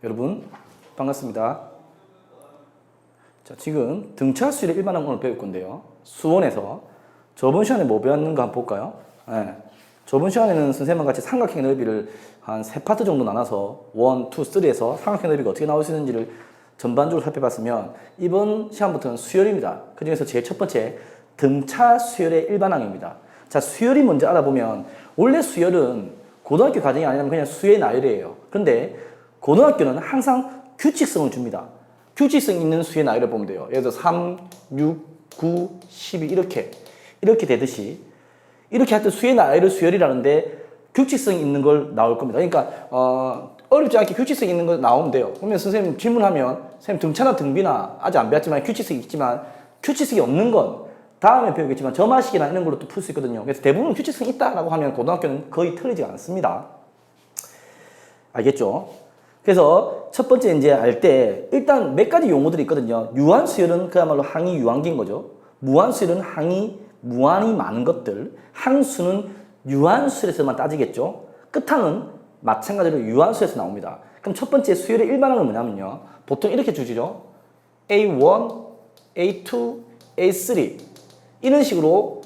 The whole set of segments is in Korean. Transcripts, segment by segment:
여러분 반갑습니다. 자, 지금 등차 수열의 일반항 오늘 배울 건데요. 수원에서 저번 시간에 뭐 배웠는가 한번 볼까요? 네. 저번 시간에는 선생님과 같이 삼각형 넓이를 한 3파트 정도 나눠서 1, 2, 3에서 삼각형 넓이가 어떻게 나올 수 있는지를 전반적으로 살펴봤으면 이번 시간부터는 수열입니다. 그 중에서 제일 첫 번째 등차 수열의 일반항입니다. 자, 수열이 먼저 알아보면 원래 수열은 고등학교 과정이 아니라면 그냥 수의 나열이에요. 그런데 고등학교는 항상 규칙성을 줍니다. 규칙성 있는 수의 나열을 보면 돼요. 예를 들어 3, 6, 9, 12 이렇게 되듯이 이렇게 할 때 수의 나열을 수열이라는데 규칙성 있는 걸 나올 겁니다. 그러니까 어렵지 않게 규칙성 있는 거 나오면 돼요. 그러면 선생님 질문하면 선생님 등차나 등비나 아직 안 배웠지만 규칙성이 있지만 규칙성이 없는 건 다음에 배우겠지만 점화식이나 이런 걸로 또 풀 수 있거든요. 그래서 대부분 규칙성이 있다라고 하면 고등학교는 거의 틀리지 않습니다. 알겠죠? 그래서 첫 번째 이제 알 때 일단 몇 가지 용어들이 있거든요. 유한수열은 그야말로 항이 유한기인 거죠. 무한수열은 항이 무한히 많은 것들. 항수는 유한수열에서만 따지겠죠. 끝항은 마찬가지로 유한수열에서 나옵니다. 그럼 첫 번째 수열의 일반항은 뭐냐면요. 보통 이렇게 주지죠. A1, A2, A3 이런 식으로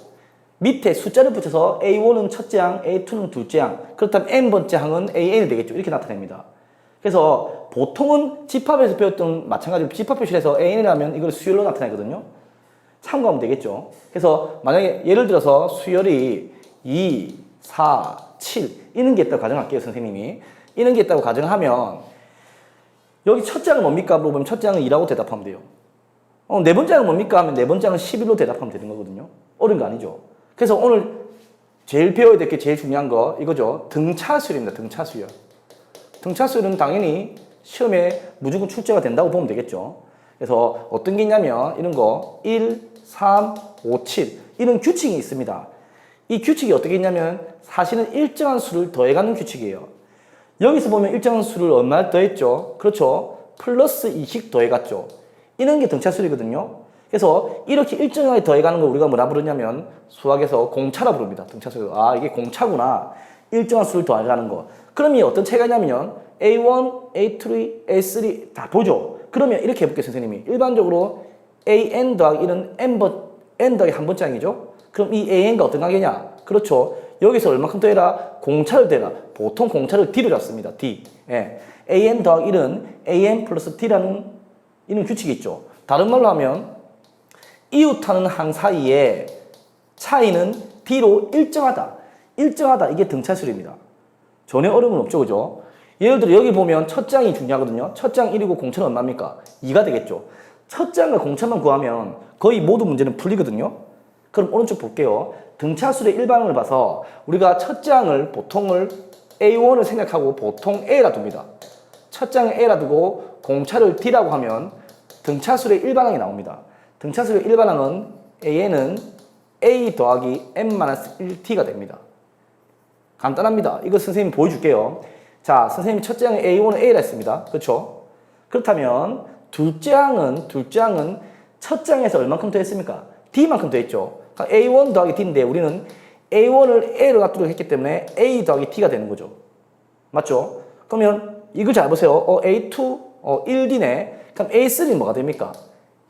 밑에 숫자를 붙여서 A1은 첫째 항, A2는 둘째 항, 그렇다면 N번째 항은 AN이 되겠죠. 이렇게 나타냅니다. 그래서 보통은 집합에서 배웠던 마찬가지로 집합표시에서 AN이라면 이걸 수열로 나타내거든요. 참고하면 되겠죠. 그래서 만약에 예를 들어서 수열이 2, 4, 7 이런 게 있다고 가정할게요. 선생님이. 이런 게 있다고 가정하면 여기 첫째 항은 뭡니까? 물어보면 첫째 항은 2라고 대답하면 돼요. 네 번째 항은 뭡니까? 하면 네 번째 항은 11로 대답하면 되는 거거든요. 어려운 거 아니죠. 그래서 오늘 제일 배워야 될 게 제일 중요한 거 이거죠. 등차수열입니다. 등차수열. 등차수열은 당연히 시험에 무조건 출제가 된다고 보면 되겠죠. 그래서 어떤 게 있냐면 이런 거 1, 3, 5, 7 이런 규칙이 있습니다. 이 규칙이 어떻게 있냐면 사실은 일정한 수를 더해가는 규칙이에요. 여기서 보면 일정한 수를 얼마 더했죠? 그렇죠. 플러스 2씩 더해갔죠. 이런 게 등차수열이거든요. 그래서 이렇게 일정하게 더해가는 걸 우리가 뭐라 부르냐면 수학에서 공차라 부릅니다. 등차수열. 아, 이게 공차구나. 일정한 수를 더해가는 거. 그럼 이 어떤 차이가 있냐면 A1, A3, A3 다 보죠. 그러면 이렇게 해볼게요. 선생님이. 일반적으로 AN 더하기 1은 N 더하기 한 번째 항이죠. 그럼 이 AN가 어떤 관계냐? 그렇죠. 여기서 얼마큼 더해라? 공차를 더해라. 보통 공차를 D로 잡습니다. D. 예. AN 더하기 1은 AN 플러스 D라는 이런 규칙이 있죠. 다른 말로 하면 이웃하는 항 사이에 차이는 D로 일정하다. 일정하다. 이게 등차수열입니다. 전혀 어려움은 없죠. 그죠? 예를 들어 여기 보면 첫 장이 중요하거든요. 첫 장 1이고 공차는 얼마입니까? 2가 되겠죠. 첫 장과 공차만 구하면 거의 모든 문제는 풀리거든요. 그럼 오른쪽 볼게요. 등차수열의 일반항을 봐서 우리가 첫 장을 보통을 A1을 생각하고 보통 A라 둡니다. 첫 장을 A라 두고 공차를 D라고 하면 등차수열의 일반항이 나옵니다. 등차수열의 일반항은 AN은 A 더하기 N-1T가 됩니다. 간단합니다. 이거 선생님이 보여줄게요. 자, 선생님이 첫째 항에 A1은 A라 했습니다. 그렇죠? 그렇다면 둘째 항은 첫째 항에서 얼만큼 더했습니까? D만큼 더했죠. 그러니까 A1 더하기 D인데 우리는 A1을 A로 갖도록 했기 때문에 A 더하기 D가 되는 거죠. 맞죠? 그러면 이걸 잘 보세요. A2, 1D네. 그럼 A3는 뭐가 됩니까?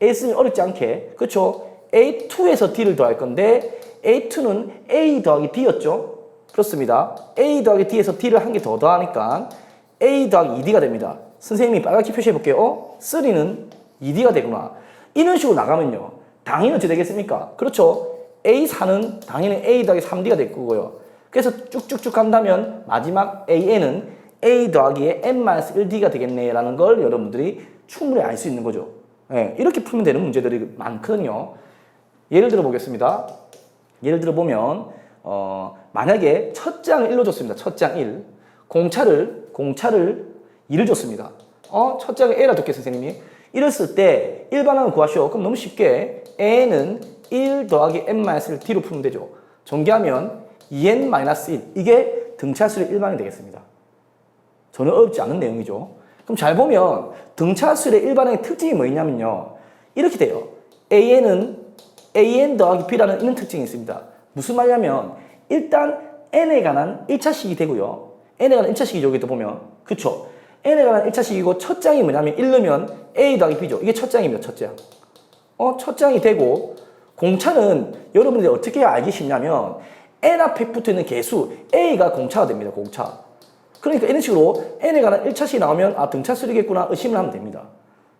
A3는 어렵지 않게. 그렇죠? A2에서 D를 더할 건데 A2는 A 더하기 D였죠? 그렇습니다. A 더하기 D에서 D를 한 개 더 더하니까 A 더하기 2D가 됩니다. 선생님이 빨갛게 표시해 볼게요. 3는 2D가 되구나. 이런 식으로 나가면요. 당연히 어떻게 되겠습니까? 그렇죠. A4는 당연히 A 더하기 3D가 될 거고요. 그래서 쭉쭉쭉 간다면 마지막 AN은 A 더하기 N-1D가 되겠네 라는 걸 여러분들이 충분히 알 수 있는 거죠. 네, 이렇게 풀면 되는 문제들이 많거든요. 예를 들어 보겠습니다. 예를 들어 보면 만약에 첫 장을 1로 줬습니다. 첫 장 1. 공차를 2를 줬습니다. 첫 장을 A라 줬겠어요, 선생님이. 이랬을 때 일반항을 구하시오. 그럼 너무 쉽게 A는 1 더하기 N-1D로 풀면 되죠. 전개하면 2N-1 이게 등차수열의 일반항이 되겠습니다. 전혀 어렵지 않은 내용이죠. 그럼 잘 보면 등차수열의 일반항의 특징이 뭐냐면요. 이렇게 돼요. AN은 AN 더하기 B라는 이런 특징이 있습니다. 무슨 말이냐면 일단 N에 관한 1차식이 되고요. N에 관한 1차식이 여기도 보면 그쵸? n에 관한 1차식이고 첫 장이 뭐냐면 1 넣으면 a 더하기 b죠. 이게 첫 장입니다. 첫 장. 첫 장이 되고 공차는 여러분들이 어떻게 알기 쉽냐면 n 앞에 붙어있는 개수 a가 공차가 됩니다. 공차. 그러니까 이런 식으로 n에 관한 1차식이 나오면 아 등차수리겠구나 의심을 하면 됩니다.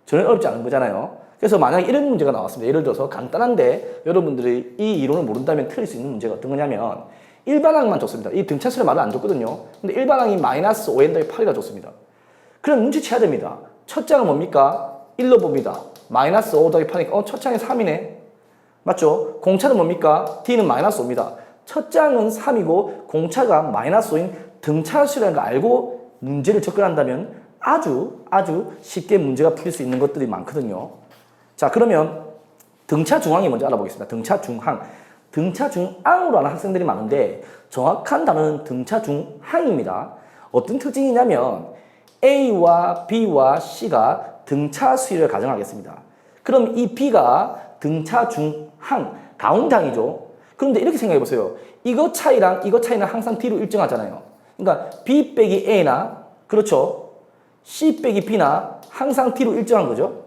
전혀 어렵지 않은 거잖아요. 그래서 만약에 이런 문제가 나왔습니다. 예를 들어서 간단한데 여러분들이 이 이론을 모른다면 틀릴 수 있는 문제가 어떤 거냐면 일반항만 줬습니다. 이 등차수리 말을 안 줬거든요. 근데 일반항이 마이너스 5n 더하기 8이라 줬습니다. 그럼 눈치채야 됩니다. 첫 장은 뭡니까? 1로 봅니다. 마이너스 5 더하기 8이니까 첫 장이 3이네. 맞죠? 공차는 뭡니까? d는 마이너스 5입니다. 첫 장은 3이고 공차가 마이너스 5인 등차수라는 걸 알고 문제를 접근한다면 아주 쉽게 문제가 풀릴 수 있는 것들이 많거든요. 자, 그러면 등차 중항이 먼저 알아보겠습니다. 등차 중항. 등차 중앙으로 하는 학생들이 많은데 정확한 단어는 등차 중항입니다. 어떤 특징이냐면 A와 B와 C가 등차 수위를 가정하겠습니다. 그럼 이 B가 등차 중항, 가운데항이죠. 그런데 이렇게 생각해 보세요. 이거 차이랑 이거 차이는 항상 D로 일정하잖아요. 그러니까 B 빼기 A나 그렇죠. C 빼기 B나 항상 D로 일정한 거죠.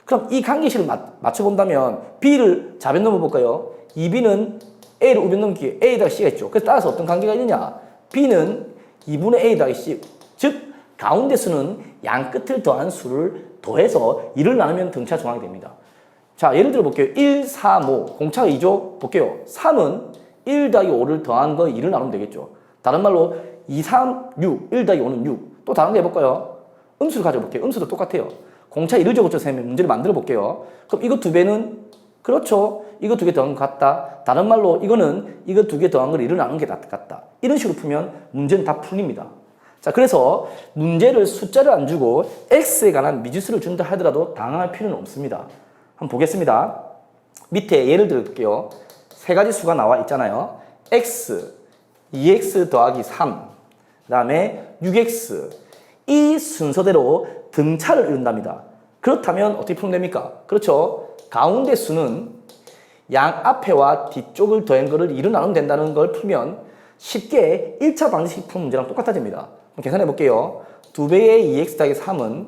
그럼 이 관계식을 맞춰본다면 B를 좌변 넘어볼까요? 2B는 A를 우변 넘기에 A에다가 C가 있죠. 그래서 따라서 어떤 관계가 있느냐? B는 2분의 A에다가 C, 즉 가운데 수는 양 끝을 더한 수를 더해서 2를 나누면 등차 중항이 됩니다. 자, 예를 들어 볼게요. 1, 3, 5. 공차가 2죠? 볼게요. 3은 1 더하기 5를 더한 거 2를 나누면 되겠죠. 다른 말로 2, 3, 6. 1 더하기 5는 6. 또 다른 거 해볼까요? 음수를 가져볼게요. 음수도 똑같아요. 공차 1을 적어줘 쌤이 문제를 만들어 볼게요. 그럼 이거 두 배는 그렇죠. 이거 두 개 더한 것 같다. 다른 말로 이거는 이거 두 개 더한 걸 1을 나눈 게 같다. 이런 식으로 풀면 문제는 다 풀립니다. 자, 그래서 문제를 숫자를 안 주고 x에 관한 미지수를 준다 하더라도 당황할 필요는 없습니다. 한번 보겠습니다. 밑에 예를 들어볼게요. 세 가지 수가 나와 있잖아요. x, 2x 더하기 3, 그 다음에 6x. 이 순서대로 등차를 이룬답니다. 그렇다면 어떻게 풀면 됩니까? 그렇죠. 가운데 수는 양 앞에와 뒤쪽을 더한 거를 2로 나누면 된다는 걸 풀면 쉽게 1차 방정식 푸는 문제랑 똑같아집니다. 계산해 볼게요. 2배의 2x 더하기 3은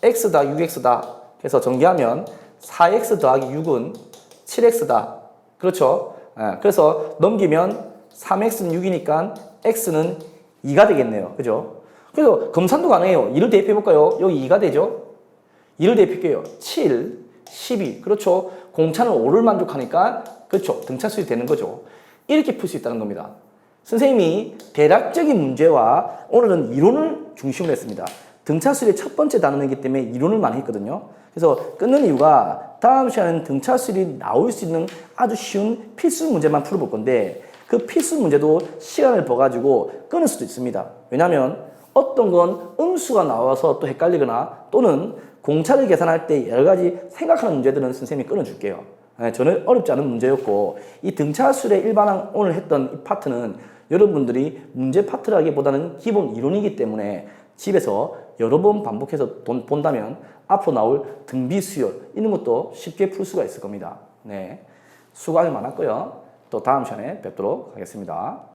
x 더하기 6x다. 그래서 전개하면 4x 더하기 6은 7x다. 그렇죠? 그래서 넘기면 3x는 6이니까 x는 2가 되겠네요. 그죠? 그래서 검산도 가능해요. 2를 대입해 볼까요? 여기 2가 되죠? 2를 대입할게요. 7, 12. 그렇죠? 공차는 5를 만족하니까 그렇죠? 등차수이 되는 거죠. 이렇게 풀 수 있다는 겁니다. 선생님이 대략적인 문제와 오늘은 이론을 중심으로 했습니다. 등차수리의 첫 번째 단원이기 때문에 이론을 많이 했거든요. 그래서 끊는 이유가 다음 시간에는 등차수리 나올 수 있는 아주 쉬운 필수 문제만 풀어볼 건데 그 필수 문제도 시간을 버가지고 끊을 수도 있습니다. 왜냐하면 어떤 건 음수가 나와서 또 헷갈리거나 또는 공차를 계산할 때 여러 가지 생각하는 문제들은 선생님이 끊어줄게요. 저는 어렵지 않은 문제였고 이 등차수리의 일반항 오늘 했던 이 파트는 여러분들이 문제 파트라기보다는 기본 이론이기 때문에 집에서 여러 번 반복해서 본다면 앞으로 나올 등비 수열 이런 것도 쉽게 풀 수가 있을 겁니다. 네, 수고가 많았고요. 또 다음 시간에 뵙도록 하겠습니다.